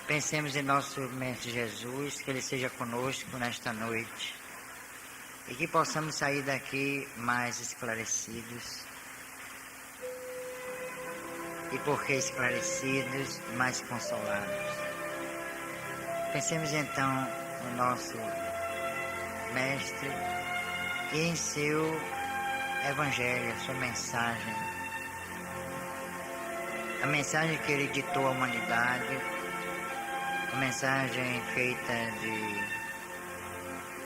Pensemos em nosso Mestre Jesus, que Ele seja conosco nesta noite e que possamos sair daqui mais esclarecidos e, porque esclarecidos, mais consolados. Pensemos então no nosso Mestre e em seu Evangelho, sua mensagem, a mensagem que Ele ditou à humanidade, uma mensagem feita de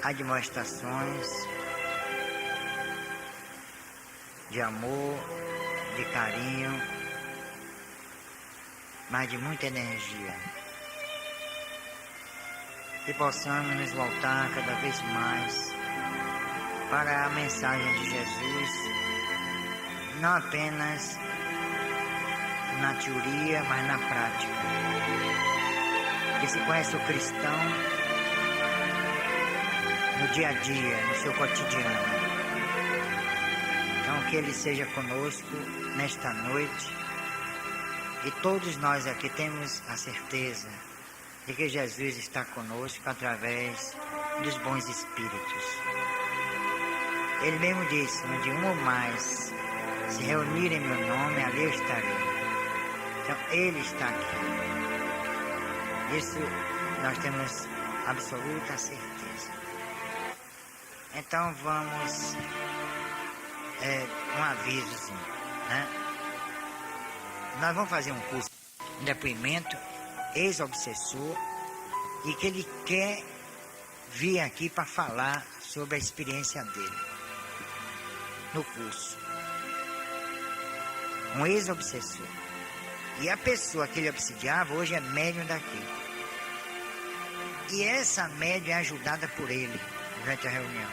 admoestações, de amor, de carinho, mas de muita energia. Que possamos nos voltar cada vez mais para a mensagem de Jesus, não apenas na teoria, mas na prática. Que se conhece o cristão no dia a dia, no seu cotidiano. Então que Ele seja conosco nesta noite e todos nós aqui temos a certeza de que Jesus está conosco através dos bons espíritos. Ele mesmo disse, onde um ou mais se reunirem em meu nome, ali eu estarei. Então Ele está aqui. Isso nós temos absoluta certeza. Então vamos, um avisozinho, né? Nós vamos fazer um curso de depoimento ex-obsessor e que ele quer vir aqui para falar sobre a experiência dele no curso. Um ex-obsessor. E a pessoa que ele obsidiava hoje é médium daqui. E essa médium é ajudada por ele durante a reunião.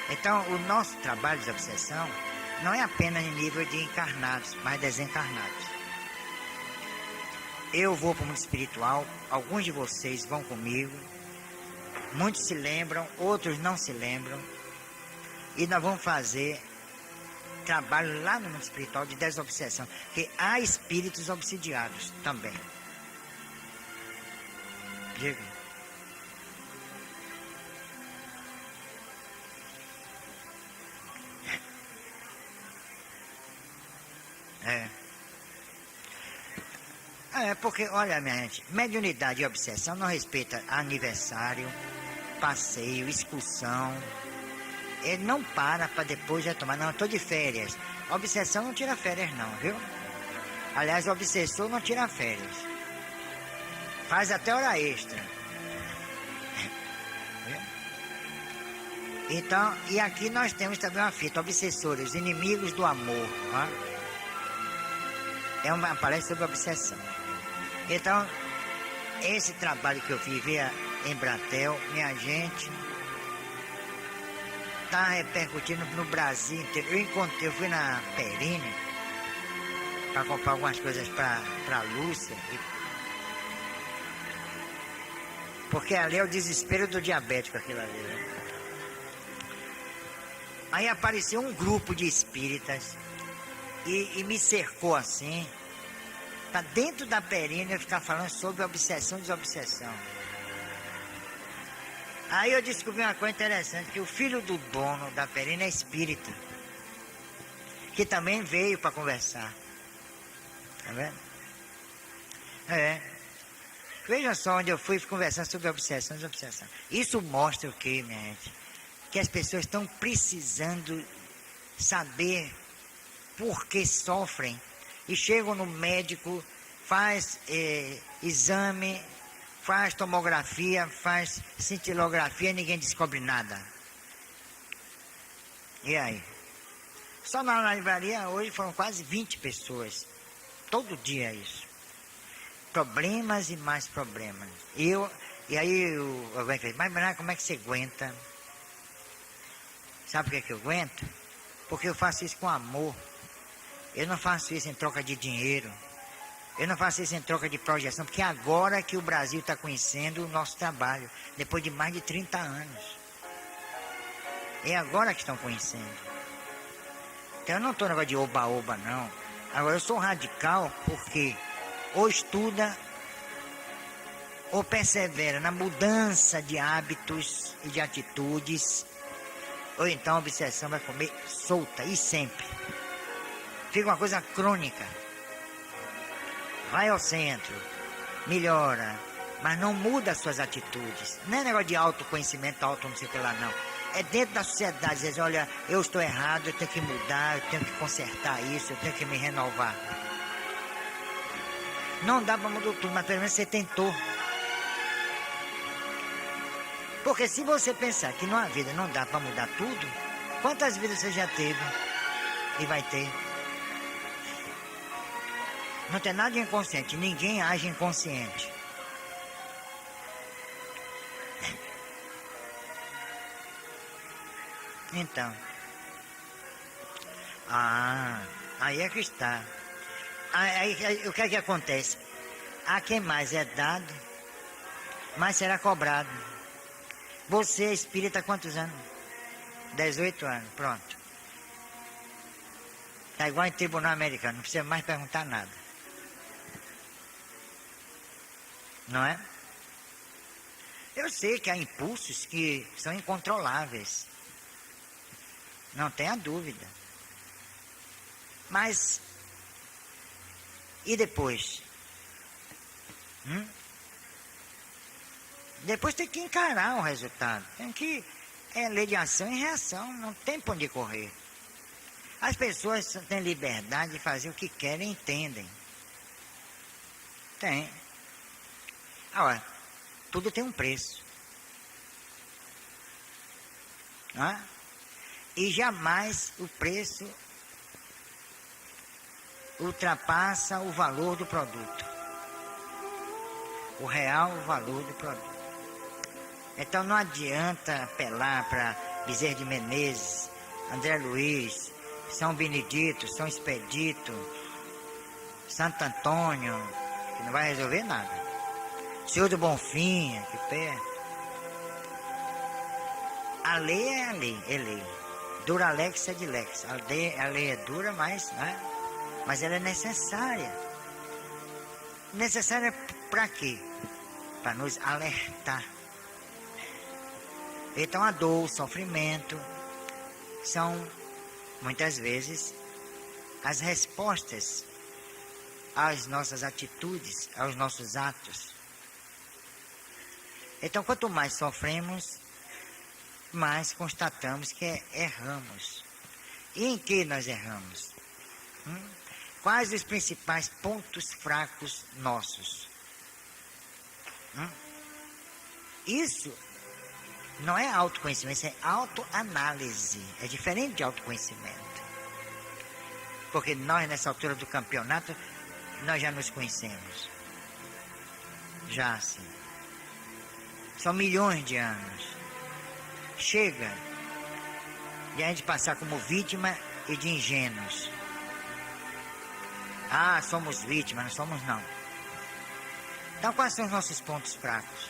Então, o nosso trabalho de obsessão não é apenas em nível de encarnados, mas desencarnados. Eu vou para o mundo espiritual, alguns de vocês vão comigo, muitos se lembram, outros não se lembram, e nós vamos fazer trabalho lá no mundo espiritual de desobsessão, porque há espíritos obsidiados também. Diga. Porque, olha, minha gente, mediunidade e obsessão não respeita aniversário, passeio, excursão. Ele não para depois retomar. Não, eu estou de férias. A obsessão não tira férias não, viu? Aliás, o obsessor não tira férias. Faz até hora extra. Então, e aqui nós temos também uma fita, obsessores, inimigos do amor. Ó. É uma palestra sobre obsessão. Então, esse trabalho que eu fiz em Bratel, minha gente, está repercutindo no Brasil inteiro. Eu fui na Perine para comprar algumas coisas para Lúcia, porque ali é o desespero do diabético, aquilo ali. Né? Aí apareceu um grupo de espíritas e me cercou assim, para dentro da Perine eu ficar falando sobre obsessão e desobsessão. Aí eu descobri uma coisa interessante, que o filho do dono da Perine é espírita, que também veio para conversar. Tá vendo? Veja só onde eu fui conversar sobre obsessão e desobsessão. Isso mostra o que, minha gente? Que as pessoas estão precisando saber por que sofrem e chegam no médico, faz exame, faz tomografia, faz cintilografia e ninguém descobre nada. E aí? Só na livraria hoje foram quase 20 pessoas. Todo dia é isso. Problemas e mais problemas. E aí eu falei, mas como é que você aguenta? Sabe por que eu aguento? Porque eu faço isso com amor. Eu não faço isso em troca de dinheiro. Eu não faço isso em troca de projeção, porque agora que o Brasil está conhecendo o nosso trabalho, depois de mais de 30 anos. É agora que estão conhecendo. Então eu não estou no negócio de oba-oba, não. Agora eu sou radical porque ou estuda ou persevera na mudança de hábitos e de atitudes, ou então a obsessão vai comer solta e sempre. Fica uma coisa crônica. Vai ao centro, melhora, mas não muda as suas atitudes. Não é negócio de autoconhecimento, não sei o que lá, não. É dentro da sociedade, dizer, olha, eu estou errado, eu tenho que mudar, eu tenho que consertar isso, eu tenho que me renovar. Não dá para mudar tudo, mas pelo menos você tentou. Porque se você pensar que numa vida não dá para mudar tudo, quantas vidas você já teve e vai ter? Não tem nada de inconsciente, ninguém age inconsciente. Então, aí é que está. Aí, o que é que acontece? A quem mais é dado, mais será cobrado. Você é espírita há quantos anos? 18 anos, pronto. Está igual em tribunal americano, não precisa mais perguntar nada. Não é? Eu sei que há impulsos que são incontroláveis. Não tenha dúvida. Mas, e depois? Depois tem que encarar o resultado. Tem que, lei de ação e reação, não tem para onde correr. As pessoas têm liberdade de fazer o que querem e entendem. Tem. Agora, tudo tem um preço. Não é? E jamais o preço ultrapassa o valor do produto. O real valor do produto. Então não adianta apelar para Bezerra de Menezes, André Luiz, São Benedito, São Expedito, Santo Antônio, que não vai resolver nada. Senhor do Bonfim, aqui perto. A lei é a lei, é lei. Dura lex é de lex. A lei é dura, mas ela é necessária. Necessária para quê? Para nos alertar. Então a dor, o sofrimento são muitas vezes as respostas às nossas atitudes, aos nossos atos. Então quanto mais sofremos, mais constatamos que erramos. E em que nós erramos? Quais os principais pontos fracos nossos? Isso não é autoconhecimento, isso é autoanálise. É diferente de autoconhecimento. Porque nós, nessa altura do campeonato, nós já nos conhecemos. Já sim. São milhões de anos. Chega de a gente passar como vítima e de ingênuos. Somos vítimas, não somos não. Então quais são os nossos pontos fracos?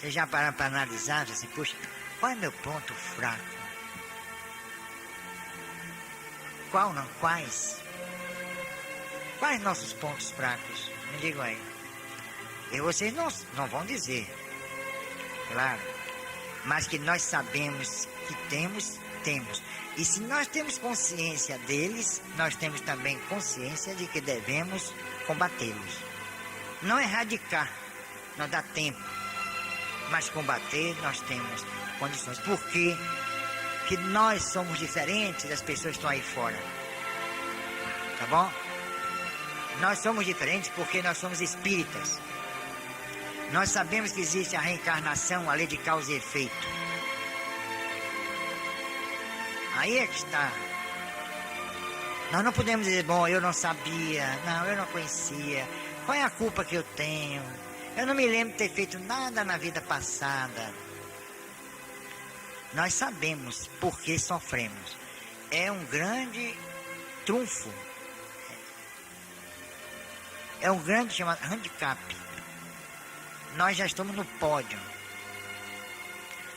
Você já pararam para analisar, assim, puxa, qual é meu ponto fraco? Qual não? Quais? Quais nossos pontos fracos? Me digam aí. E vocês não vão dizer. Claro. Mas que nós sabemos que temos. E se nós temos consciência deles, nós temos também consciência de que devemos combatê-los. Não erradicar, não dá tempo. Mas combater nós temos condições. Por quê? Porque nós somos diferentes das pessoas que estão aí fora. Tá bom? Nós somos diferentes porque nós somos espíritas. Nós sabemos que existe a reencarnação, a lei de causa e efeito. Aí é que está. Nós não podemos dizer, bom, eu não sabia, não, eu não conhecia. Qual é a culpa que eu tenho? Eu não me lembro de ter feito nada na vida passada. Nós sabemos por que sofremos. É um grande trunfo. É um grande chamado handicap. Nós já estamos no pódio.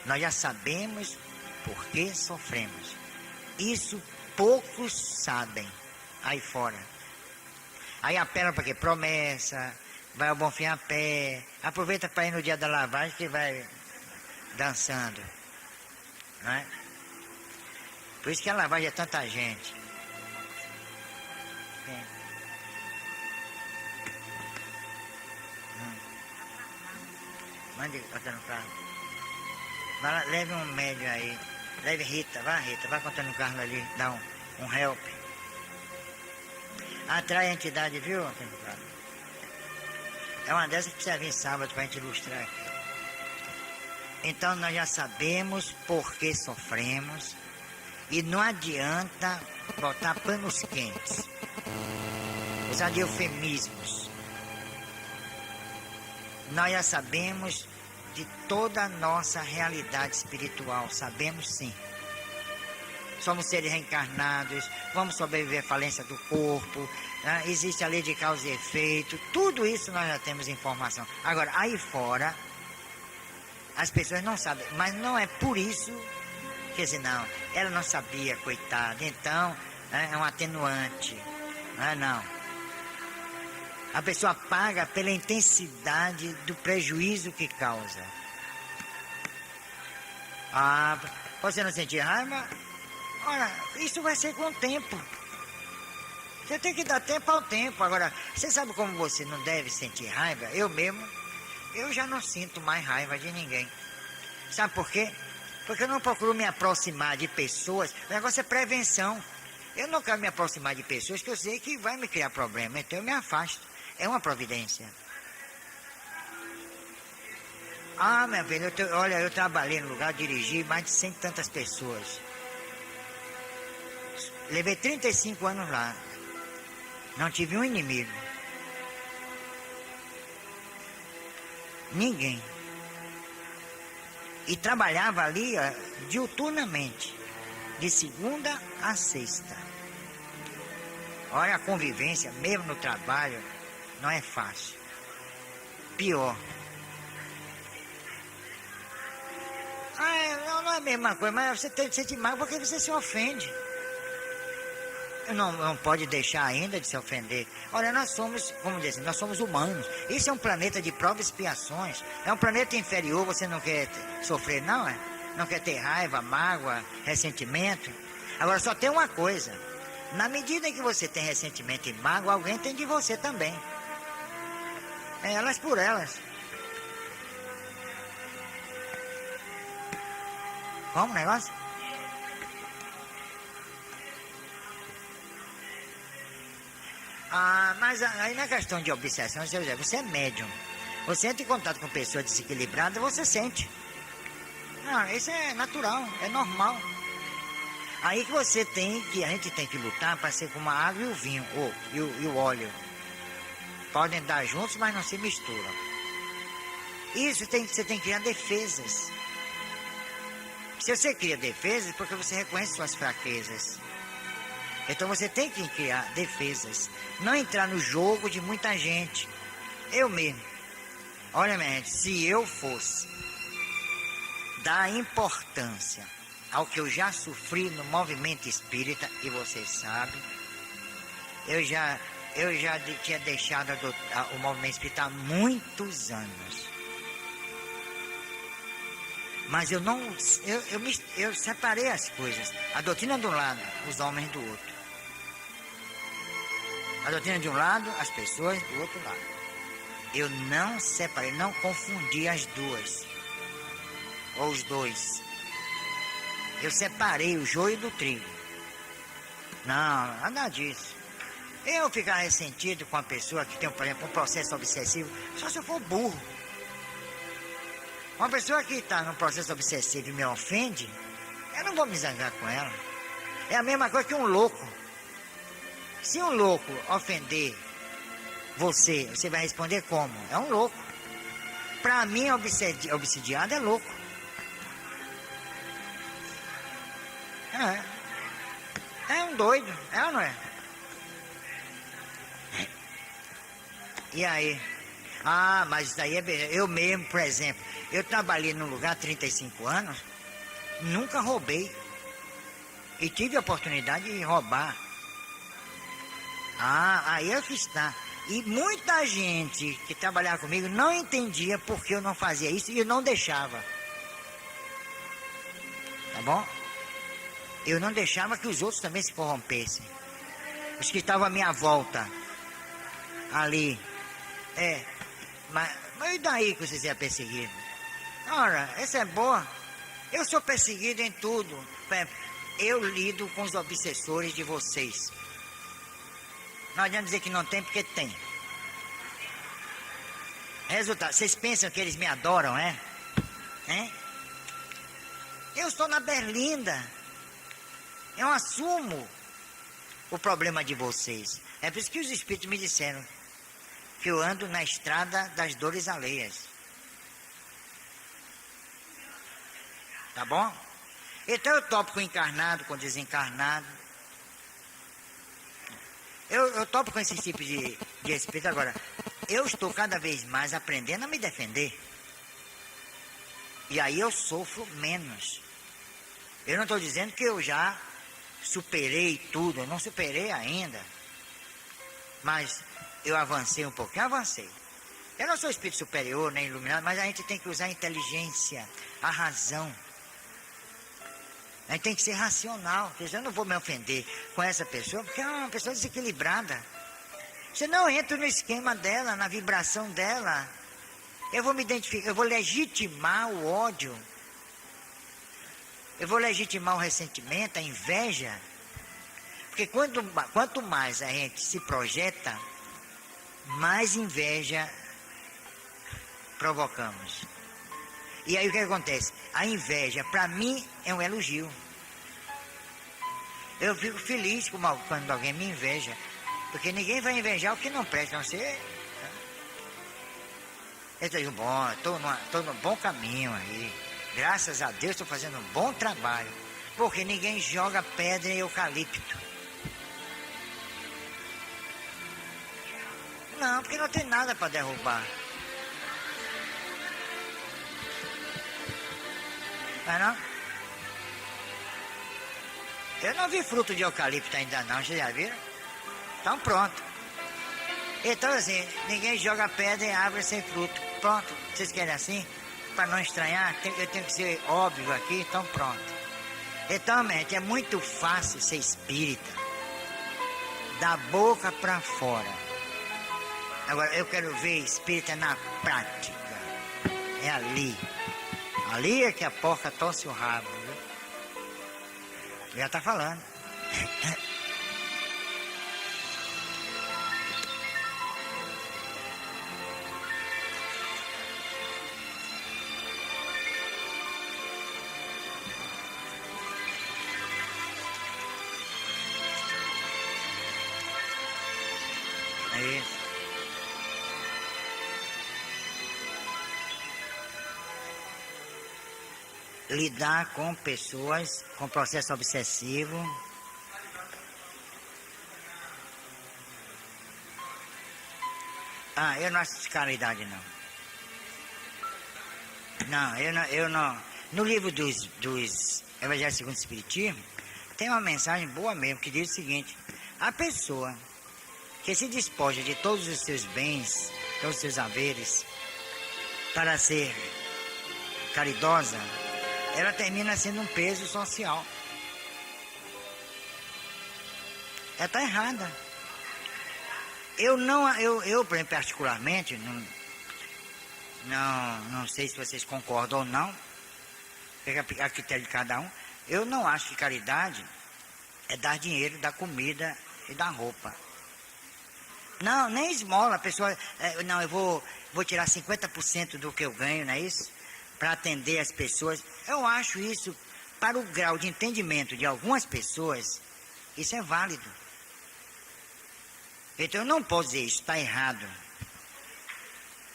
Nós já sabemos por que sofremos. Isso poucos sabem aí fora. Aí apelam para quê? Promessa, vai ao Bonfim a pé, aproveita para ir no dia da lavagem que vai dançando, não é? Por isso que a lavagem é tanta gente. Mande botar no carro. Vai lá, leve um médio aí. Leve Rita, vai contando no carro ali, dá um help. Atrai a entidade, viu, Antônio Carlos? É uma dessas que precisa vir sábado para a gente ilustrar aqui. Então nós já sabemos por que sofremos e não adianta botar panos quentes, usar de eufemismos. Nós já sabemos de toda a nossa realidade espiritual, sabemos sim. Somos seres reencarnados, vamos sobreviver à falência do corpo, né? Existe a lei de causa e efeito, tudo isso nós já temos informação. Agora, aí fora, as pessoas não sabem, mas não é por isso, quer dizer, não, ela não sabia, coitada, então, né, é um atenuante, não. A pessoa paga pela intensidade do prejuízo que causa. Ah, você não sentir raiva? Olha, isso vai ser com o tempo. Você tem que dar tempo ao tempo. Agora, você sabe como você não deve sentir raiva? Eu mesmo, eu já não sinto mais raiva de ninguém. Sabe por quê? Porque eu não procuro me aproximar de pessoas. O negócio é prevenção. Eu não quero me aproximar de pessoas que eu sei que vai me criar problema. Então eu me afasto. É uma providência. Ah, minha filha, olha, eu trabalhei no lugar, dirigi mais de 100 e tantas pessoas. Levei 35 anos lá. Não tive um inimigo. Ninguém. E trabalhava ali diuturnamente, de segunda a sexta. Olha, a convivência, mesmo no trabalho, não é fácil. Pior. Não é a mesma coisa, mas você tem que sentir mal porque você se ofende. Não pode deixar ainda de se ofender. Olha, nós somos, como dizem, nós somos humanos. Isso é um planeta de provas e expiações. É um planeta inferior, você não quer sofrer, não é? Não quer ter raiva, mágoa, ressentimento. Agora, só tem uma coisa. Na medida em que você tem ressentimento e mágoa, alguém tem de você também. É elas por elas. Como o negócio? Ah, mas aí na questão de obsessão, você é médium. Você entra em contato com pessoas desequilibradas, você sente. Não, isso é natural, é normal. Aí que a gente tem que lutar para ser como a água e o vinho, e o óleo. Podem dar juntos, mas não se misturam. Você tem que criar defesas. Se você cria defesas, é porque você reconhece suas fraquezas. Então você tem que criar defesas. Não entrar no jogo de muita gente. Eu mesmo. Olha, minha gente, se eu fosse dar importância ao que eu já sofri no movimento espírita, e você sabe, eu já tinha deixado o movimento espírita há muitos anos. Mas eu separei as coisas. A doutrina de um lado, os homens do outro. A doutrina de um lado, as pessoas do outro lado. Eu não separei, não confundi as duas. Ou os dois. Eu separei o joio do trigo. Não, nada disso. Eu ficar ressentido com a pessoa que tem, por exemplo, um processo obsessivo, só se eu for burro. Uma pessoa que está num processo obsessivo e me ofende, eu não vou me zangar com ela. É a mesma coisa que um louco. Se um louco ofender você vai responder como? É um louco. Para mim, obsidiado é louco. É um doido, é ou não é? E aí? Ah, mas isso aí é beleza. Eu mesmo, por exemplo, eu trabalhei num lugar há 35 anos, nunca roubei. E tive a oportunidade de roubar. Ah, aí é que está. E muita gente que trabalhava comigo não entendia por que eu não fazia isso e eu não deixava. Tá bom? Eu não deixava que os outros também se corrompessem. Os que estavam à minha volta, ali. Mas e daí que você é perseguido? Ora, essa é boa. Eu sou perseguido em tudo. Eu lido com os obsessores de vocês. Não adianta dizer que não tem, porque tem. Resultado, vocês pensam que eles me adoram, é? Eu estou na berlinda. Eu assumo o problema de vocês. É por isso que os espíritos me disseram que eu ando na estrada das dores alheias. Tá bom? Então eu topo com encarnado, com desencarnado. Eu topo com esse tipo de espírito. Agora, eu estou cada vez mais aprendendo a me defender. E aí eu sofro menos. Eu não estou dizendo que eu já superei tudo. Eu não superei ainda. Mas eu avancei um pouquinho. Avancei. Eu não sou espírito superior, nem iluminado, mas a gente tem que usar a inteligência, a razão. A gente tem que ser racional. Eu não vou me ofender com essa pessoa, porque é uma pessoa desequilibrada. Você não entra no esquema dela, na vibração dela. Eu vou me identificar, eu vou legitimar o ódio. Eu vou legitimar o ressentimento, a inveja. Porque quanto mais a gente se projeta, mais inveja provocamos. E aí o que acontece? A inveja, para mim, é um elogio. Eu fico feliz quando alguém me inveja. Porque ninguém vai invejar o que não presta, não sei. Eu digo, bom, estou no bom caminho aí. Graças a Deus estou fazendo um bom trabalho. Porque ninguém joga pedra em eucalipto. Não, porque não tem nada para derrubar. Não? Eu não vi fruto de eucalipto ainda não, vocês já viram? Então pronto. Então assim, ninguém joga pedra em árvore sem fruto. Pronto, vocês querem assim? Para não estranhar, eu tenho que ser óbvio aqui, então pronto. Então, mente, é muito fácil ser espírita. Da boca para fora. Agora, eu quero ver espírita na prática. É ali. Ali é que a porca torce o rabo, viu? Já tá falando. É isso. Lidar com pessoas com processo obsessivo. Eu não acho caridade não. Não, eu não. No livro dos Evangelhos segundo o Espiritismo, tem uma mensagem boa mesmo, que diz o seguinte: a pessoa que se despoja de todos os seus bens, todos os seus haveres, para ser caridosa, ela termina sendo um peso social. Ela está errada. Eu, por exemplo, particularmente, não sei se vocês concordam ou não, é a critério de cada um, eu não acho que caridade é dar dinheiro, dar comida e dar roupa. Não, nem esmola, a pessoa, não, eu vou tirar 50% do que eu ganho, não é isso? Para atender as pessoas. Eu acho isso, para o grau de entendimento de algumas pessoas, isso é válido. Então eu não posso dizer isso, está errado.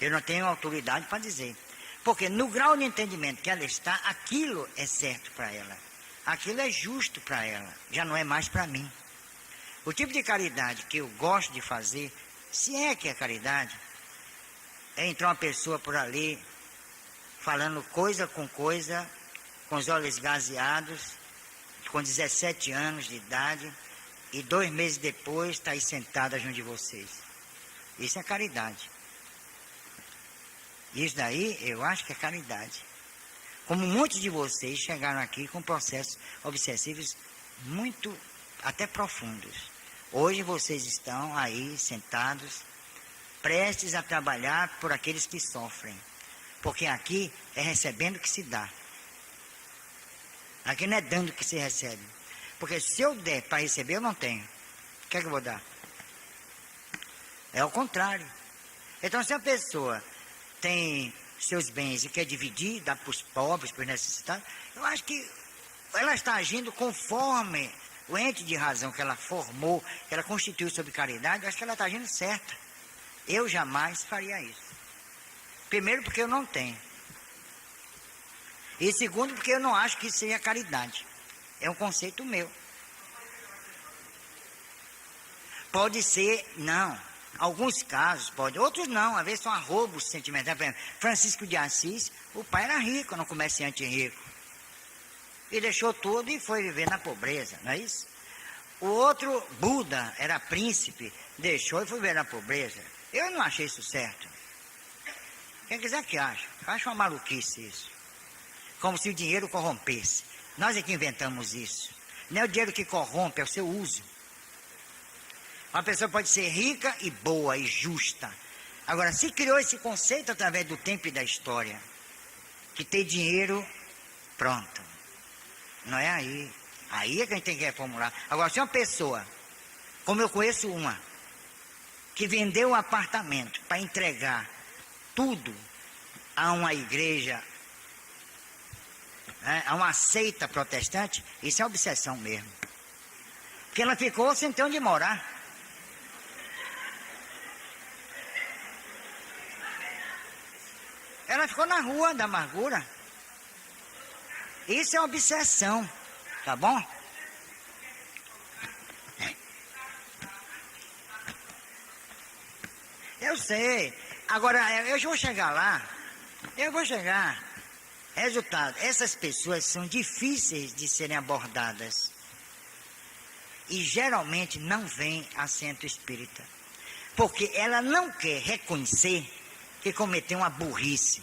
Eu não tenho autoridade para dizer. Porque no grau de entendimento que ela está, aquilo é certo para ela. Aquilo é justo para ela, já não é mais para mim. O tipo de caridade que eu gosto de fazer, se é que é caridade, é entrar uma pessoa por ali, falando coisa, com os olhos gazeados, com 17 anos de idade, e 2 meses depois está aí sentada junto de vocês. Isso é caridade. Isso daí eu acho que é caridade. Como muitos de vocês chegaram aqui com processos obsessivos muito, até profundos. Hoje vocês estão aí sentados, prestes a trabalhar por aqueles que sofrem. Porque aqui é recebendo que se dá. Aqui não é dando que se recebe. Porque se eu der para receber, eu não tenho. O que é que eu vou dar? É o contrário. Então, se a pessoa tem seus bens e quer dividir, dar para os pobres, para os necessitados, eu acho que ela está agindo conforme o ente de razão que ela formou, que ela constituiu sobre caridade, eu acho que ela está agindo certa. Eu jamais faria isso. Primeiro, porque eu não tenho. E segundo, porque eu não acho que isso seja caridade. É um conceito meu. Pode ser, não. Alguns casos pode, outros não. Às vezes são arroubos sentimentais. Por exemplo, Francisco de Assis, o pai era rico, era um comerciante rico. E deixou tudo e foi viver na pobreza, não é isso? O outro, Buda, era príncipe, deixou e foi viver na pobreza. Eu não achei isso certo. Quem quiser que ache. Eu acho uma maluquice isso. Como se o dinheiro corrompesse. Nós é que inventamos isso. Não é o dinheiro que corrompe, é o seu uso. Uma pessoa pode ser rica e boa e justa. Agora, se criou esse conceito através do tempo e da história, que ter dinheiro, pronto. Não é aí. Aí é que a gente tem que reformular. Agora, se uma pessoa, como eu conheço uma, que vendeu um apartamento para entregar tudo a uma igreja, a uma seita protestante, isso é obsessão mesmo. Porque ela ficou sem ter onde morar. Ela ficou na rua da amargura. Isso é obsessão, tá bom? Eu sei. Agora, eu vou chegar lá. Eu vou chegar. Resultado, essas pessoas são difíceis de serem abordadas. E geralmente não vem a centro espírita. Porque ela não quer reconhecer que cometeu uma burrice.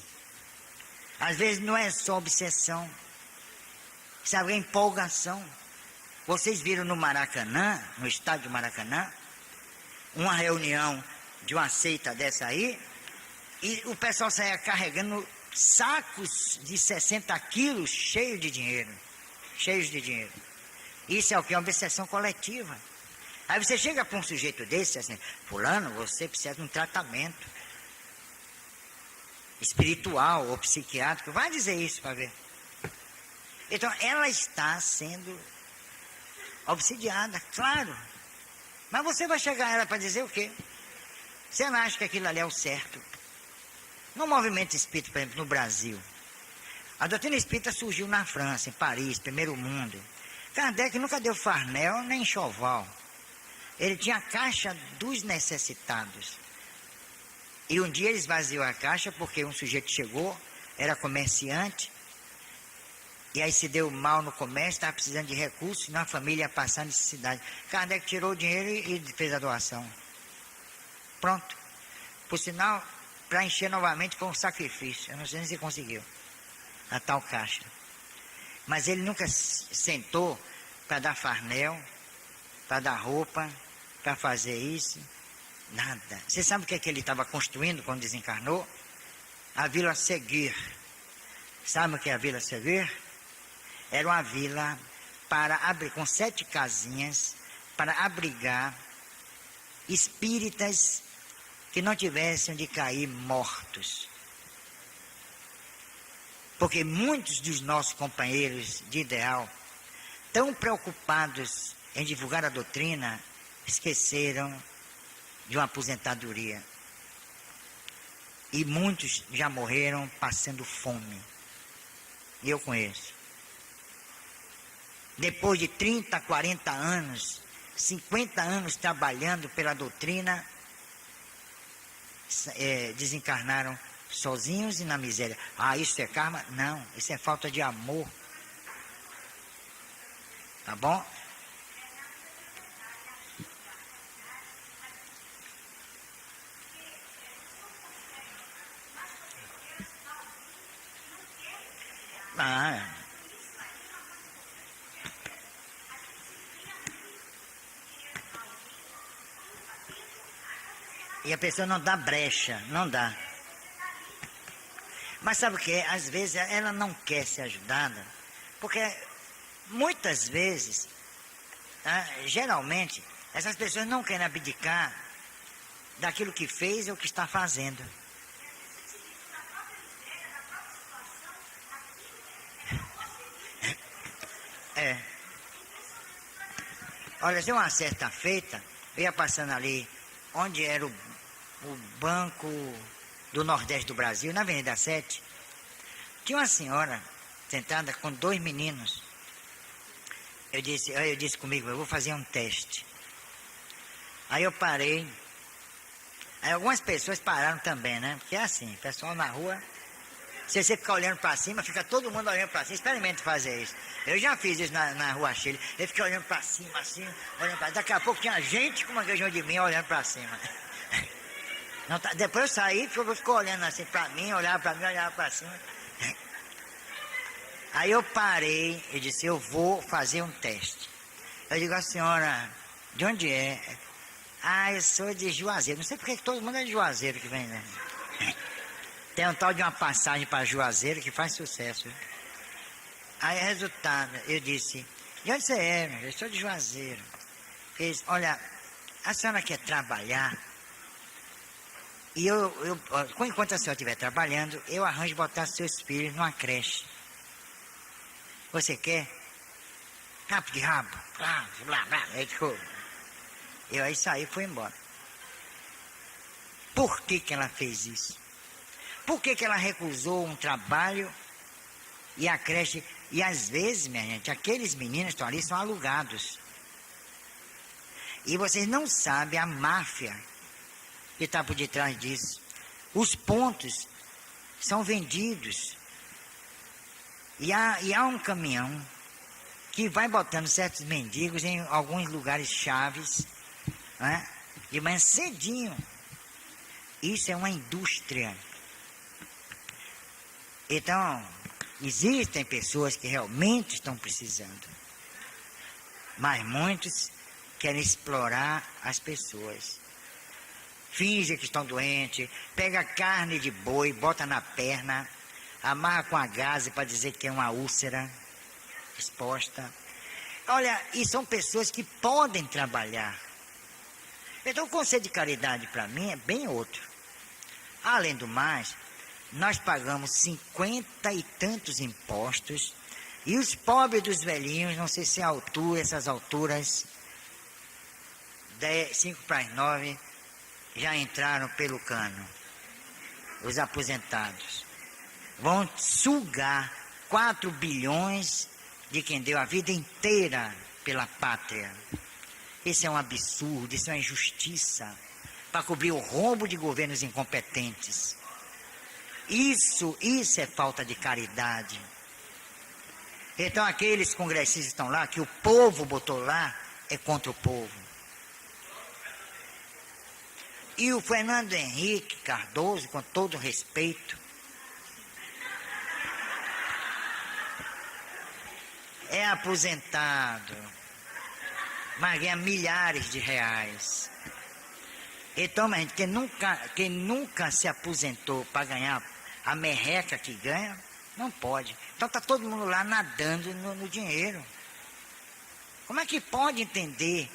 Às vezes não é só obsessão. Sabe, é empolgação. Vocês viram no Maracanã, no estádio do Maracanã, uma reunião de uma seita dessa aí, e o pessoal saia carregando sacos de 60 quilos cheios de dinheiro. Cheios de dinheiro. Isso é o que? É uma obsessão coletiva. Aí você chega para um sujeito desse, assim, fulano, você precisa de um tratamento espiritual ou psiquiátrico. Vai dizer isso para ver. Então, ela está sendo obsidiada, claro. Mas você vai chegar a ela para dizer o quê? Você não acha que aquilo ali é o certo? No movimento espírita, por exemplo, no Brasil, a doutrina espírita surgiu na França, em Paris, primeiro mundo. Kardec nunca deu farnel nem enxoval. Ele tinha a caixa dos necessitados. E um dia ele esvaziou a caixa porque um sujeito chegou, era comerciante, e aí se deu mal no comércio, estava precisando de recursos, e uma família ia passar necessidade. Kardec tirou o dinheiro e fez a doação. Pronto. Por sinal, para encher novamente com um sacrifício. Eu não sei nem se conseguiu a tal caixa. Mas ele nunca sentou para dar farnel, para dar roupa, para fazer isso. Nada. Você sabe o que é que ele estava construindo quando desencarnou? A Vila Seguir. Sabe o que é a Vila Seguir? Era uma vila para abrir, com 7 casinhas, para abrigar espíritas que não tivessem de cair mortos. Porque muitos dos nossos companheiros de ideal, tão preocupados em divulgar a doutrina, esqueceram de uma aposentadoria. E muitos já morreram passando fome. E eu conheço. Depois de 30, 40 anos, 50 anos trabalhando pela doutrina, desencarnaram sozinhos e na miséria. Ah, isso é karma? Não, isso é falta de amor. Tá bom? E a pessoa não dá brecha, não dá. Mas sabe o que é? Às vezes ela não quer ser ajudada, porque muitas vezes, geralmente, essas pessoas não querem abdicar daquilo que fez ou que está fazendo. Olha, de uma certa feita, eu ia passando ali, onde era o Banco do Nordeste do Brasil, na Avenida 7, tinha uma senhora sentada com 2 meninos. Eu disse comigo, eu vou fazer um teste. Aí eu parei. Aí algumas pessoas pararam também, né? Porque é assim, o pessoal na rua, se você ficar olhando para cima, fica todo mundo olhando para cima. Experimente fazer isso. Eu já fiz isso na rua Chile. Eu fiquei olhando para cima, assim, olhando para. Daqui a pouco tinha gente com uma região de mim olhando para cima. Não, depois eu saí, ficou olhando assim para mim, olhava para cima. Aí eu parei e disse, eu vou fazer um teste. Eu digo, a senhora, de onde é? Ah, eu sou de Juazeiro. Não sei porque que todo mundo é de Juazeiro que vem, né? Tem um tal de uma passagem para Juazeiro que faz sucesso. Aí, resultado, eu disse, de onde você é, meu? Eu sou de Juazeiro. Ele disse, olha, a senhora quer trabalhar? E enquanto a senhora estiver trabalhando, eu arranjo botar seus filhos numa creche. Você quer? Rabo de rabo. Blá, blá. Eu aí saí e fui embora. Por que ela fez isso? Por que ela recusou um trabalho e a creche? E às vezes, minha gente, aqueles meninos que estão ali são alugados. E vocês não sabem a máfia que está por detrás disso. Os pontos são vendidos. E há um caminhão que vai botando certos mendigos em alguns lugares chaves, né? De manhã cedinho. Isso é uma indústria. Então, existem pessoas que realmente estão precisando. Mas muitos querem explorar as pessoas. Finge que estão doentes, pega carne de boi, bota na perna, amarra com a gaze para dizer que é uma úlcera exposta. Olha, e são pessoas que podem trabalhar. Então o conceito de caridade para mim é bem outro. Além do mais, nós pagamos 50 e tantos impostos e os pobres dos velhinhos, não sei se é a altura, essas alturas, 5 para as 9, já entraram pelo cano. Os aposentados vão sugar 4 bilhões de quem deu a vida inteira pela pátria. Isso é um absurdo, isso é uma injustiça para cobrir o rombo de governos incompetentes. Isso é falta de caridade. Então aqueles congressistas que estão lá, que o povo botou lá, é contra o povo. E o Fernando Henrique Cardoso, com todo respeito, é aposentado, mas ganha milhares de reais. Então, gente, quem nunca se aposentou para ganhar a merreca que ganha, não pode. Então está todo mundo lá nadando no dinheiro. Como é que pode entender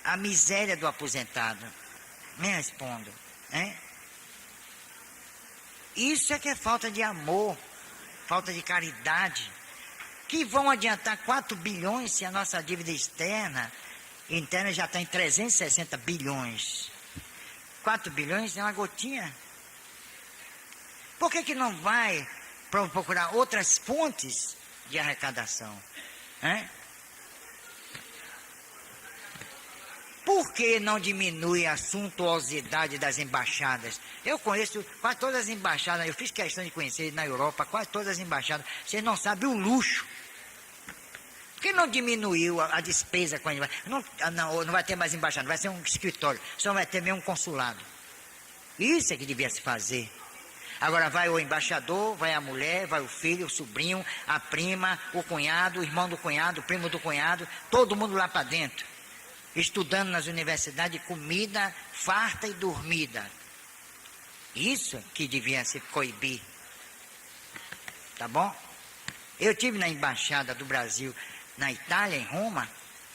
a miséria do aposentado? Me respondo, hein? Isso é que é falta de amor, falta de caridade. Que vão adiantar 4 bilhões se a nossa dívida interna já está em 360 bilhões. 4 bilhões é uma gotinha. Por que não vai procurar outras fontes de arrecadação? Hein? Por que não diminui a suntuosidade das embaixadas? Eu conheço quase todas as embaixadas, eu fiz questão de conhecer na Europa, quase todas as embaixadas. Vocês não sabem o luxo. Por que não diminuiu a despesa com a embaixada? Não vai ter mais embaixada, vai ser um escritório, só vai ter mesmo um consulado. Isso é que devia se fazer. Agora vai o embaixador, vai a mulher, vai o filho, o sobrinho, a prima, o cunhado, o irmão do cunhado, o primo do cunhado, todo mundo lá para dentro. estudando nas universidades, comida farta e dormida. Isso que devia se coibir. Tá bom? Eu tive na embaixada do Brasil na Itália, em Roma.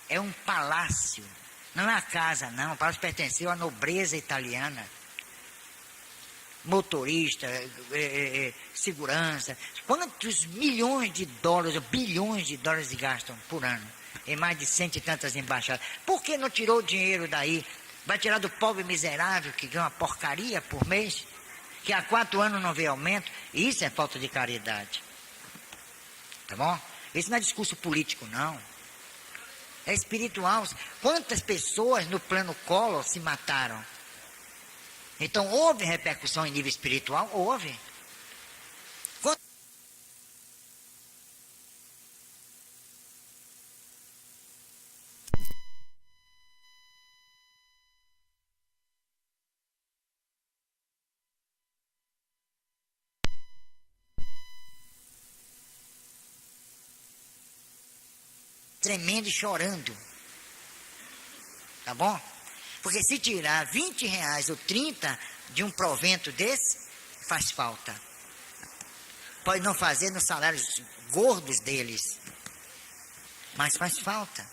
É um palácio, não é uma casa não, o palácio pertenceu à nobreza italiana. Motorista, segurança, quantos milhões de dólares, bilhões de dólares gastam por ano, em mais de 100 e tantas embaixadas. Por que não tirou o dinheiro daí? Vai tirar do pobre miserável que ganha uma porcaria por mês, que há 4 anos não vê aumento? Isso é falta de caridade. Tá bom? Isso não é discurso político, não. É espiritual. Quantas pessoas no plano Collor se mataram? Então, houve repercussão em nível espiritual? Houve. Tremendo e chorando. Tá bom? Porque se tirar 20 reais ou 30 de um provento desse, faz falta. Pode não fazer nos salários gordos deles, mas faz falta.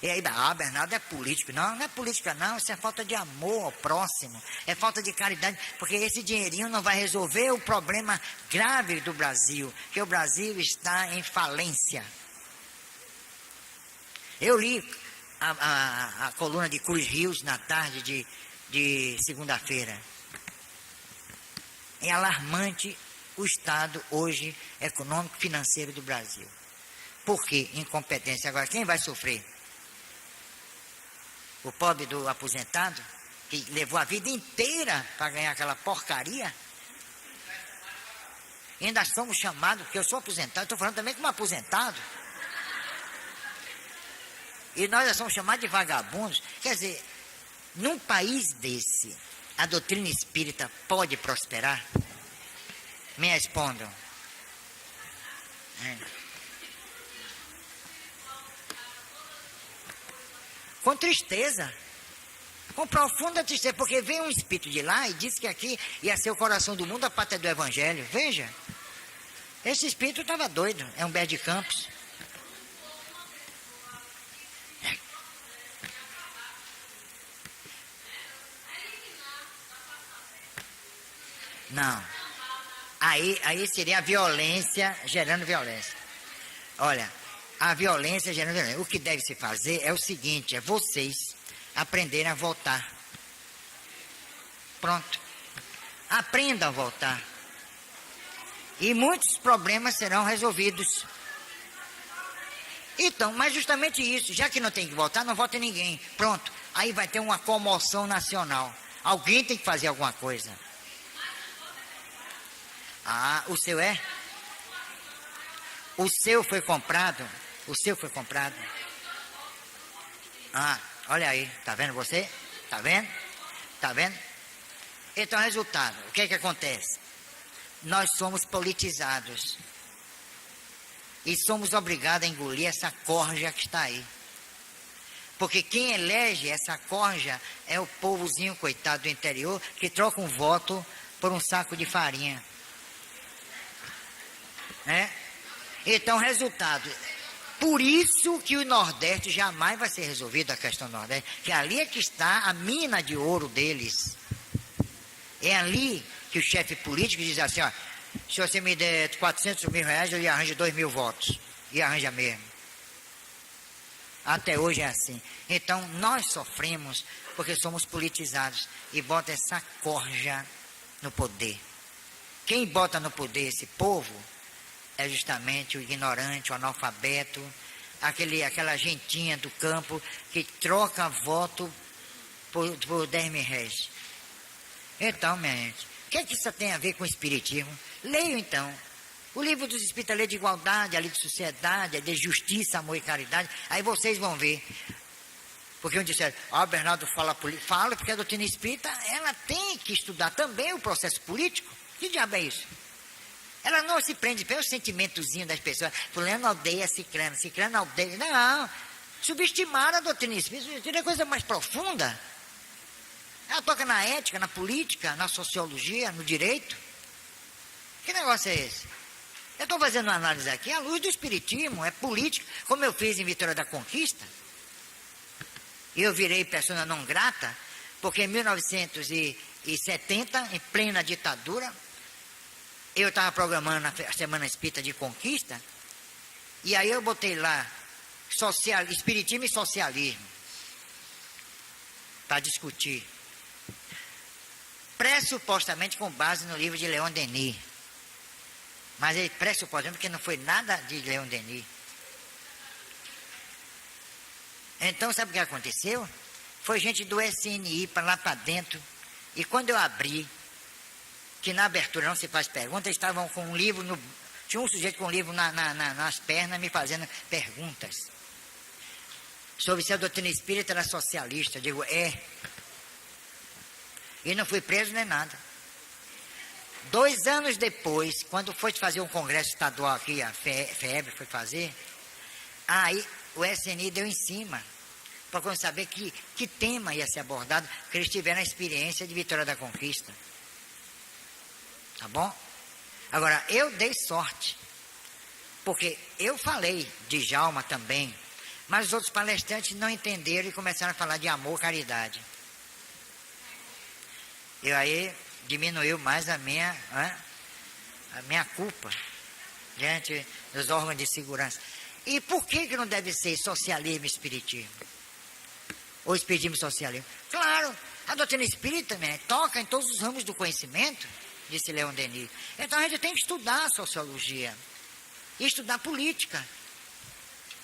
E aí, Bernardo é político. Não, não é política não, isso é falta de amor ao próximo, é falta de caridade, porque esse dinheirinho não vai resolver o problema grave do Brasil, que o Brasil está em falência. Eu li a coluna de Cruz Rios na tarde de segunda-feira. É alarmante o estado hoje econômico financeiro do Brasil. Por quê? Incompetência. Agora, quem vai sofrer? O pobre do aposentado, que levou a vida inteira para ganhar aquela porcaria? E ainda somos chamados, porque eu sou aposentado, estou falando também como aposentado. E nós já somos chamados de vagabundos. Quer dizer, num país desse, a doutrina espírita pode prosperar? Me respondam. Com tristeza. Com profunda tristeza. Porque vem um espírito de lá e diz que aqui ia ser o coração do mundo, a pátria do evangelho. Veja. Esse espírito estava doido. É Humberto de Campos. Não. Aí seria a violência gerando violência. Olha, a violência gerando violência. O que deve se fazer é o seguinte, é vocês aprenderem a votar. Pronto. Aprendam a votar. E muitos problemas serão resolvidos. Então, mas justamente isso, já que não tem que votar, não vota em ninguém. Pronto. Aí vai ter uma comoção nacional. Alguém tem que fazer alguma coisa. Ah, o seu é? O seu foi comprado? O seu foi comprado? Ah, olha aí, tá vendo você? Tá vendo? Tá vendo? Então, resultado, o que é que acontece? Nós somos politizados. E somos obrigados a engolir essa corja que está aí. Porque quem elege essa corja é o povozinho coitado do interior que troca um voto por um saco de farinha. Né? Então, resultado, por isso que o Nordeste jamais vai ser resolvido, a questão do Nordeste, que ali é que está a mina de ouro deles. É ali que o chefe político diz assim, ó, se você me der 400 mil reais, eu lhe arranjo 2.000 votos. E arranja mesmo. Até hoje é assim. Então, nós sofremos porque somos politizados e bota essa corja no poder. Quem bota no poder esse povo é justamente o ignorante, o analfabeto, aquela gentinha do campo que troca voto por 10 mil reais. Então, minha gente, o que é que isso tem a ver com o espiritismo? Leio então. O livro dos espíritos, a lei de igualdade, a lei de sociedade, a lei de justiça, amor e caridade. Aí vocês vão ver. Porque um disseram, Bernardo fala porque a doutrina espírita, ela tem que estudar também o processo político. Que diabo é isso? Ela não se prende pelo sentimentozinho das pessoas. Fulano odeia ciclano, ciclano odeia. Não. subestimaram a doutrina espírita. A doutrina é coisa mais profunda. Ela toca na ética, na política, na sociologia, no direito. Que negócio é esse? Eu estou fazendo uma análise aqui à luz do espiritismo, é política, como eu fiz em Vitória da Conquista. E eu virei persona não grata, porque em 1970, em plena ditadura, eu estava programando a Semana Espírita de Conquista, e aí eu botei lá espiritismo e socialismo, para discutir. Pressupostamente com base no livro de Leon Denis. Mas ele pressupostamente porque não foi nada de Leon Denis. Então, sabe o que aconteceu? Foi gente do SNI para lá para dentro. E quando eu abri, que na abertura não se faz pergunta, eles estavam com um livro, tinha um sujeito com um livro nas pernas me fazendo perguntas. Sobre se a doutrina espírita era socialista. Eu digo, é. E não fui preso nem nada. 2 anos depois, quando foi fazer um congresso estadual aqui, a FEB foi fazer, aí o SNI deu em cima, procurando saber que tema ia ser abordado, porque eles tiveram a experiência de Vitória da Conquista. Tá bom? Agora, eu dei sorte, porque eu falei de Djalma também, mas os outros palestrantes não entenderam e começaram a falar de amor, caridade. E aí diminuiu mais a minha culpa diante dos órgãos de segurança. E por que não deve ser socialismo e espiritismo? Ou espiritismo e socialismo? Claro, a doutrina espírita, né, toca em todos os ramos do conhecimento, disse Leon Denis. Então a gente tem que estudar a sociologia e estudar política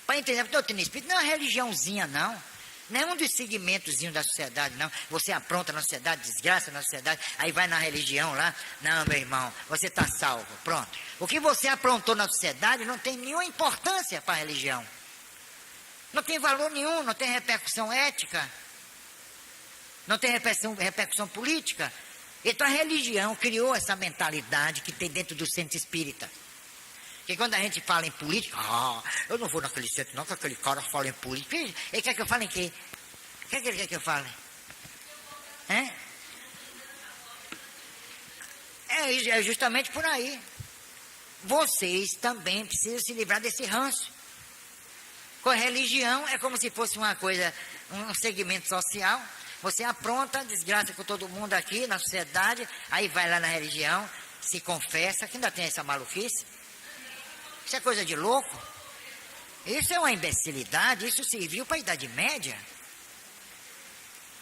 para entender. Porque a doutrina espírita não é uma religiãozinha, não. Não é um dos segmentozinhos da sociedade, não. Você apronta na sociedade, desgraça na sociedade, aí vai na religião lá. Não, meu irmão, você está salvo, pronto. O que você aprontou na sociedade não tem nenhuma importância para a religião. Não tem valor nenhum, não tem repercussão ética, não tem repercussão política. Então a religião criou essa mentalidade que tem dentro do centro espírita. Que quando a gente fala em política, eu não vou naquele centro não, que aquele cara fala em política. Ele quer que eu fale em quê? O que ele quer que eu fale? É justamente por aí. Vocês também precisam se livrar desse ranço. Com a religião é como se fosse uma coisa, um segmento social. Você apronta, desgraça com todo mundo aqui na sociedade, aí vai lá na religião, se confessa, que ainda tem essa maluquice. Isso é coisa de louco. Isso é uma imbecilidade. Isso serviu para a Idade Média.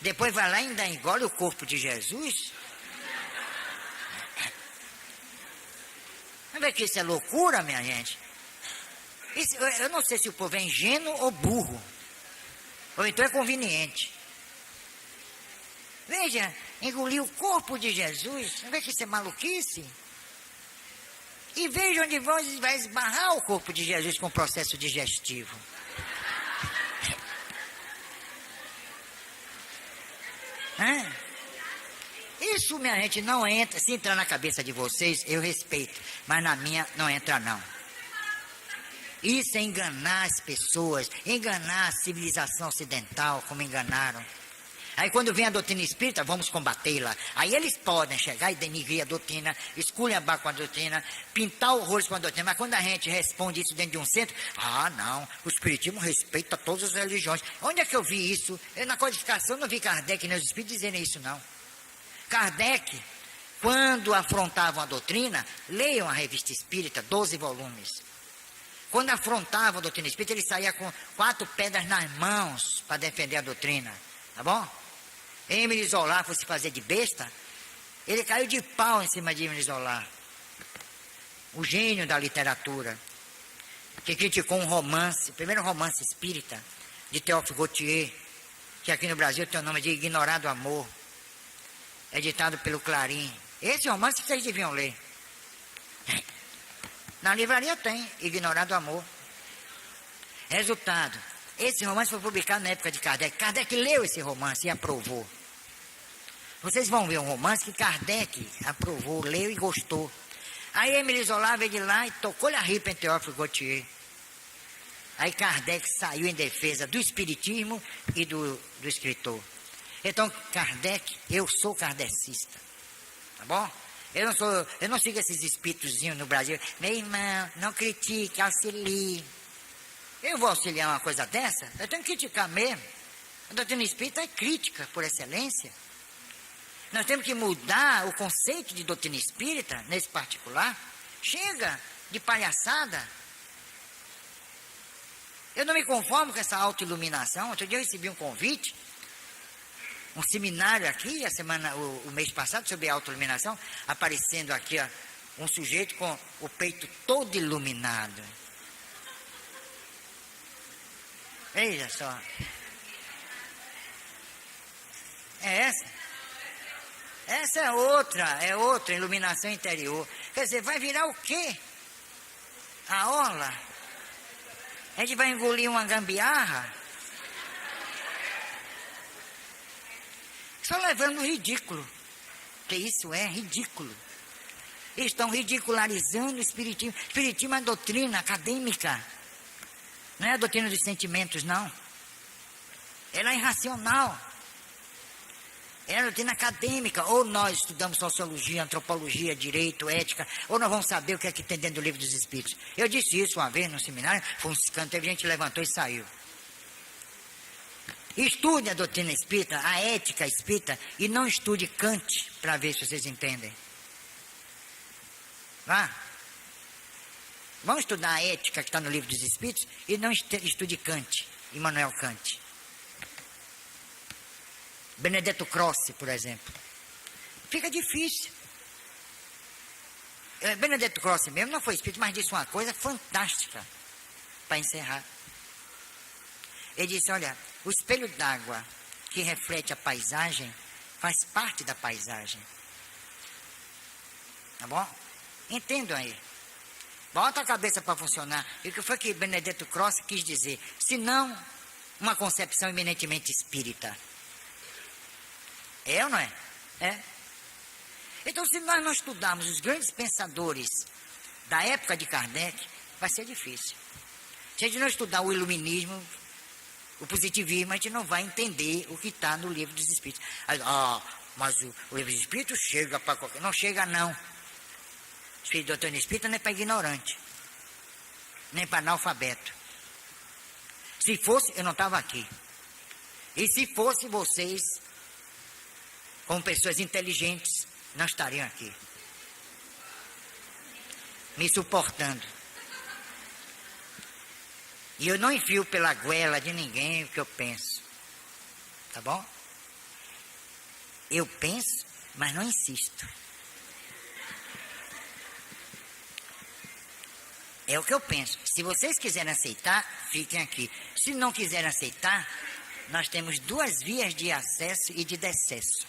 Depois vai lá e ainda engole o corpo de Jesus. Não vê que isso é loucura, minha gente? Isso, eu não sei se o povo é ingênuo ou burro. Ou então é conveniente. Veja, engolir o corpo de Jesus. Não vê que isso é maluquice? E veja onde vai esbarrar o corpo de Jesus com o processo digestivo. Isso, minha gente, não entra. Se entrar na cabeça de vocês, eu respeito. Mas na minha, não entra, não. Isso é enganar as pessoas, enganar a civilização ocidental, como enganaram. Aí quando vem a doutrina espírita, vamos combatê-la. Aí eles podem chegar e denigrir a doutrina, esculhambar com a doutrina, pintar horrores com a doutrina. Mas quando a gente responde isso dentro de um centro, não, o espiritismo respeita todas as religiões. Onde é que eu vi isso? Eu, na codificação não vi Kardec nem os espíritos dizerem isso, não. Kardec, quando afrontavam a doutrina, leiam a revista espírita, 12 volumes. Quando afrontavam a doutrina espírita, ele saía com 4 pedras nas mãos para defender a doutrina. Tá bom? Émile Zola fosse fazer de besta, ele caiu de pau em cima de Émile Zola, o gênio da literatura, que criticou um romance, o primeiro romance espírita, de Théophile Gautier, que aqui no Brasil tem o nome de Ignorado Amor, editado pelo Clarim. Esse romance vocês deviam ler. Na livraria tem Ignorado Amor. Resultado, esse romance foi publicado na época de Kardec. Kardec leu esse romance e aprovou. Vocês vão ver um romance que Kardec aprovou, leu e gostou. Aí Émile Zola veio de lá e tocou-lhe a ripa em Théophile Gautier. Aí Kardec saiu em defesa do espiritismo e do escritor. Então, Kardec, eu sou kardecista. Tá bom? Eu não sigo esses espíritozinhos no Brasil. Meu irmão, não critique, auxilie. Eu vou auxiliar uma coisa dessa? Eu tenho que criticar mesmo. A doutrina espírita é crítica por excelência. Nós temos que mudar o conceito de doutrina espírita, nesse particular. Chega de palhaçada. Eu não me conformo com essa autoiluminação. Outro dia eu recebi um convite, um seminário aqui, o mês passado, sobre autoiluminação, aparecendo aqui, ó, um sujeito com o peito todo iluminado. Veja só. É essa? Essa é outra iluminação interior. Quer dizer, vai virar o quê? A orla? A gente vai engolir uma gambiarra? Só levando o ridículo. Que isso é ridículo. Eles estão ridicularizando o espiritismo. O espiritismo é uma doutrina acadêmica. Não é a doutrina dos sentimentos, não. Ela é irracional. É a doutrina acadêmica. Ou nós estudamos sociologia, antropologia, direito, ética, ou nós vamos saber o que é que tem dentro do livro dos espíritos. Eu disse isso uma vez no seminário, foi um escândalo, teve gente que levantou e saiu. Estude a doutrina espírita, a ética espírita, e não estude Kant, para ver se vocês entendem. Vá. Vamos estudar a ética que está no livro dos espíritos, e não estude Kant, Immanuel Kant. Benedetto Croce, por exemplo. Fica difícil. Benedetto Croce mesmo não foi espírito, mas disse uma coisa fantástica para encerrar. Ele disse, olha, o espelho d'água que reflete a paisagem faz parte da paisagem. Tá bom? Entendam aí. Bota a cabeça para funcionar. E o que foi que Benedetto Croce quis dizer? Se não uma concepção eminentemente espírita. É ou não é? É. Então, se nós não estudarmos os grandes pensadores da época de Kardec, vai ser difícil. Se a gente não estudar o iluminismo, o positivismo, a gente não vai entender o que está no livro dos Espíritos. Mas o livro dos Espíritos chega para qualquer... Não chega, não. O Espírito de doutrina espírita não é para ignorante, nem para analfabeto. Se fosse, eu não estava aqui. E se fosse vocês, como pessoas inteligentes, não estariam aqui, me suportando. E eu não enfio pela goela de ninguém o que eu penso. Tá bom? Eu penso, mas não insisto. É o que eu penso. Se vocês quiserem aceitar, fiquem aqui. Se não quiserem aceitar, nós temos 2 vias de acesso e de decesso.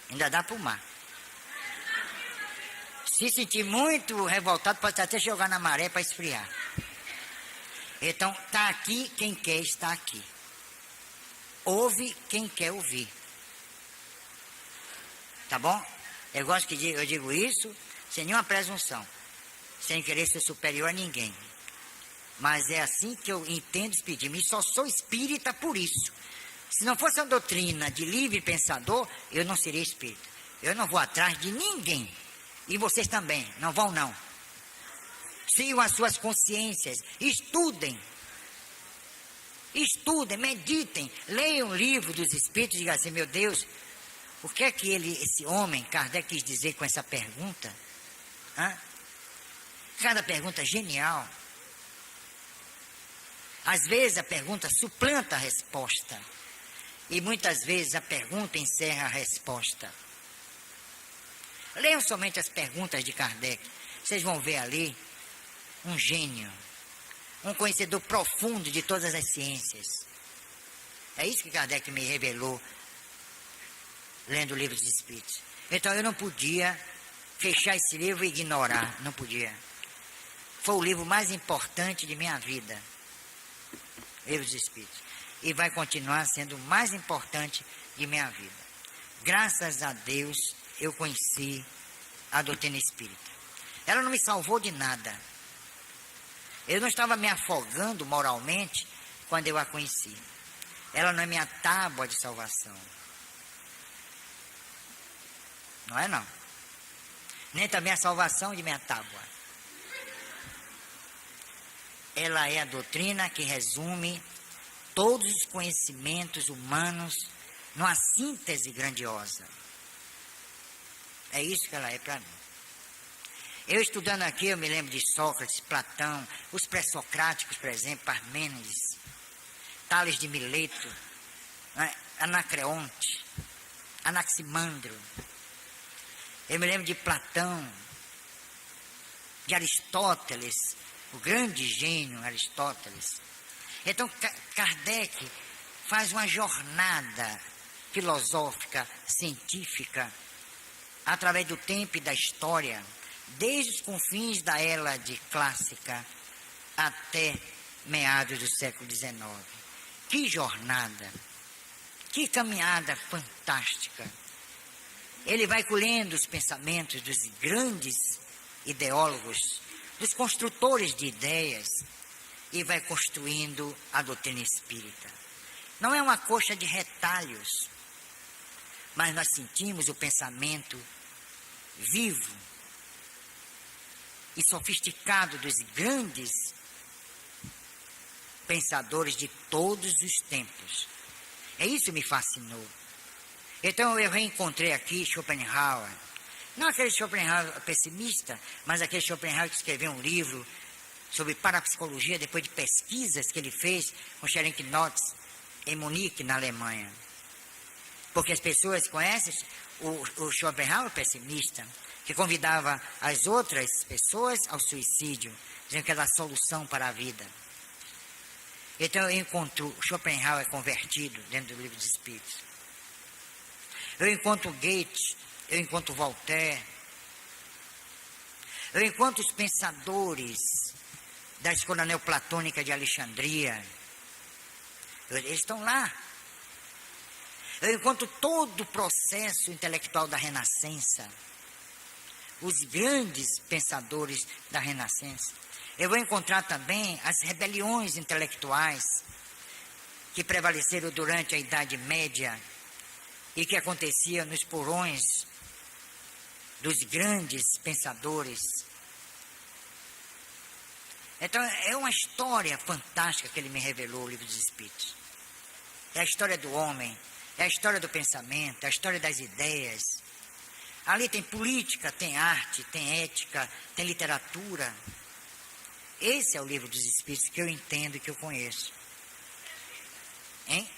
Ainda dá para o mar. Se sentir muito revoltado, pode até jogar na maré para esfriar. Então, está aqui quem quer estar aqui. Ouve quem quer ouvir. Tá bom? Eu gosto que eu digo isso sem nenhuma presunção, sem querer ser superior a ninguém. Mas é assim que eu entendo espiritismo. E só sou espírita por isso. Se não fosse uma doutrina de livre pensador, eu não seria espírita. Eu não vou atrás de ninguém. E vocês também, não vão não. Sigam as suas consciências, estudem. Estudem, meditem, leiam o livro dos Espíritos e digam assim, meu Deus, o que é que esse homem, Kardec, quis dizer com essa pergunta? Cada pergunta é genial. Às vezes a pergunta suplanta a resposta. E muitas vezes a pergunta encerra a resposta. Leiam somente as perguntas de Kardec. Vocês vão ver ali um gênio, um conhecedor profundo de todas as ciências. É isso que Kardec me revelou lendo o livro dos Espíritos. Então eu não podia fechar esse livro e ignorar, não podia. Foi o livro mais importante de minha vida, Livro dos Espíritos, e vai continuar sendo o mais importante de minha vida. Graças a Deus eu conheci a doutrina espírita. Ela não me salvou de nada, Eu não estava me afogando moralmente quando eu a conheci. Ela não é minha tábua de salvação. Não é não. Nem também a salvação de minha tábua. Ela é a doutrina que resume todos os conhecimentos humanos numa síntese grandiosa. É isso que ela é para mim. Eu estudando aqui, eu me lembro de Sócrates, Platão, os pré-socráticos, por exemplo, Parmênides, Tales de Mileto, né? Anacreonte, Anaximandro. Eu me lembro de Platão, de Aristóteles, o grande gênio Aristóteles. Então Kardec faz uma jornada filosófica, científica, através do tempo e da história, desde os confins da era clássica até meados do século XIX. Que jornada, que caminhada fantástica. Ele vai colhendo os pensamentos dos grandes ideólogos, dos construtores de ideias, e vai construindo a doutrina espírita. Não é uma coxa de retalhos, mas nós sentimos o pensamento vivo e sofisticado dos grandes pensadores de todos os tempos. É isso que me fascinou. Então eu reencontrei aqui Schopenhauer. Não aquele Schopenhauer pessimista, mas aquele Schopenhauer que escreveu um livro sobre parapsicologia depois de pesquisas que ele fez com Ferenc Notz em Munique, na Alemanha. Porque as pessoas conhecem o Schopenhauer pessimista, que convidava as outras pessoas ao suicídio, dizendo que era a solução para a vida. Então eu encontro Schopenhauer convertido dentro do Livro dos Espíritos. Eu encontro Goethe, eu encontro Voltaire, eu encontro os pensadores da escola neoplatônica de Alexandria. Eles estão lá. Eu encontro todo o processo intelectual da Renascença, os grandes pensadores da Renascença. Eu vou encontrar também as rebeliões intelectuais que prevaleceram durante a Idade Média e que aconteciam nos porões dos grandes pensadores. Então é uma história fantástica que ele me revelou, o Livro dos Espíritos. É a história do homem, é a história do pensamento, é a história das ideias. Ali tem política, tem arte, tem ética, tem literatura. Esse é o Livro dos Espíritos que eu entendo e que eu conheço. Hein?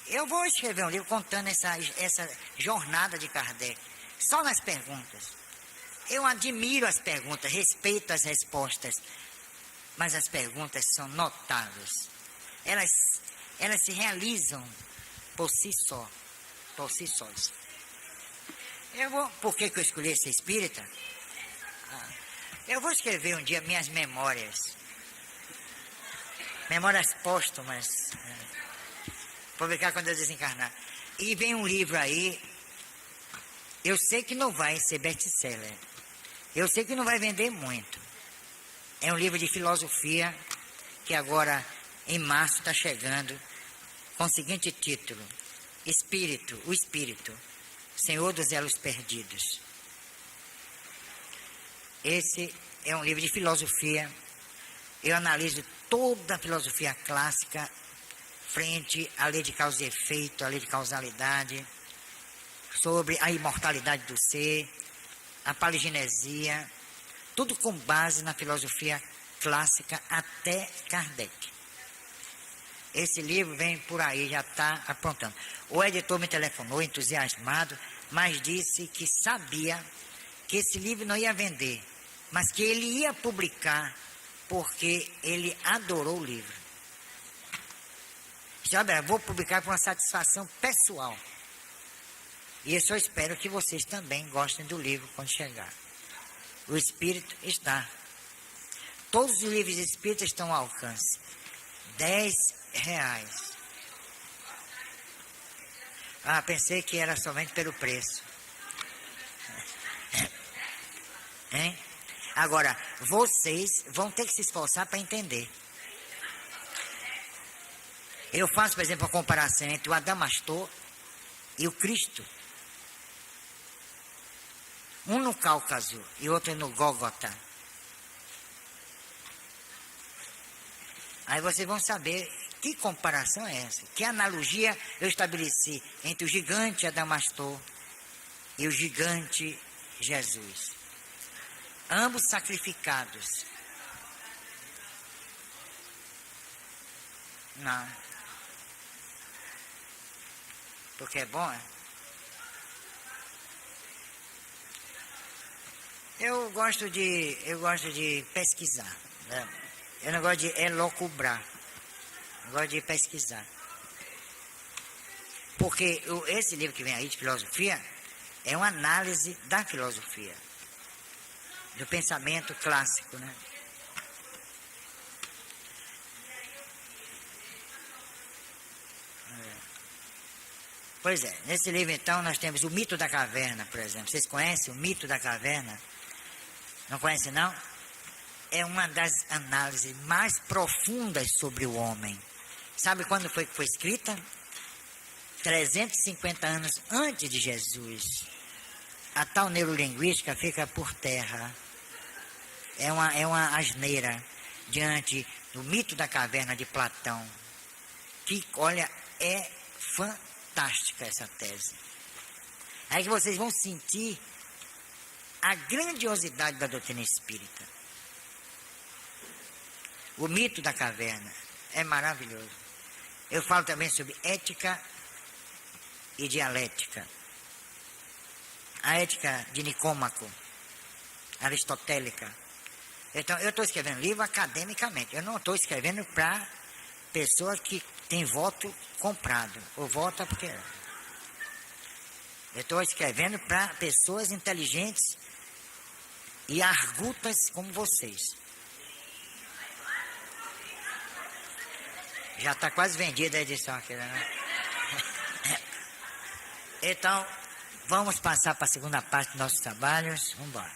Eu vou escrever um livro contando essa jornada de Kardec, só nas perguntas. Eu admiro as perguntas, respeito as respostas, mas as perguntas são notáveis. Elas se realizam por si só, por si sós. Por que eu escolhi ser espírita? Eu vou escrever um dia minhas memórias póstumas, publicar quando eu desencarnar. E vem um livro aí, eu sei que não vai ser best-seller, eu sei que não vai vender muito. É um livro de filosofia que agora, em março, está chegando com o seguinte título: o Espírito, Senhor dos Elos Perdidos. Esse é um livro de filosofia. Eu analiso toda a filosofia clássica frente à lei de causa e efeito, à lei de causalidade, sobre a imortalidade do ser, a paligenesia, tudo com base na filosofia clássica até Kardec. Esse livro vem por aí, já está aprontando. O editor me telefonou entusiasmado, mas disse que sabia que esse livro não ia vender, mas que ele ia publicar porque ele adorou o livro. Disse: olha, vou publicar por uma satisfação pessoal. E eu só espero que vocês também gostem do livro quando chegar. O Espírito está. Todos os livros espíritas estão ao alcance. R$10. Pensei que era somente pelo preço. Hein? Agora, vocês vão ter que se esforçar para entender. Eu faço, por exemplo, a comparação entre o Adamastor e o Cristo. Um no Cáucaso e outro no Gólgota. Aí vocês vão saber que comparação é essa, que analogia eu estabeleci entre o gigante Adamastor e o gigante Jesus. Ambos sacrificados. Não. Porque é bom, é? Eu gosto de pesquisar, né? Eu não gosto de elocubrar. Eu gosto de pesquisar. Porque esse livro que vem aí de filosofia é uma análise da filosofia, do pensamento clássico, né? Pois é, nesse livro então nós temos o mito da caverna, por exemplo. Vocês conhecem o mito da caverna? Não conhecem, não? É uma das análises mais profundas sobre o homem. Sabe quando foi que foi escrita? 350 anos antes de Jesus. A tal neurolinguística fica por terra. É uma asneira diante do mito da caverna de Platão. Que, olha, é fantástica essa tese. Aí que vocês vão sentir a grandiosidade da doutrina espírita. O mito da caverna é maravilhoso. Eu falo também sobre ética e dialética. A ética de Nicômaco, aristotélica. Então, eu estou escrevendo livro academicamente. Eu não estou escrevendo para pessoa que tem voto comprado. Ou vota porque... Eu estou escrevendo para pessoas inteligentes e argutas como vocês. Já está quase vendida a edição aqui, né? Então, vamos passar para a segunda parte dos nossos trabalhos. Vamos embora.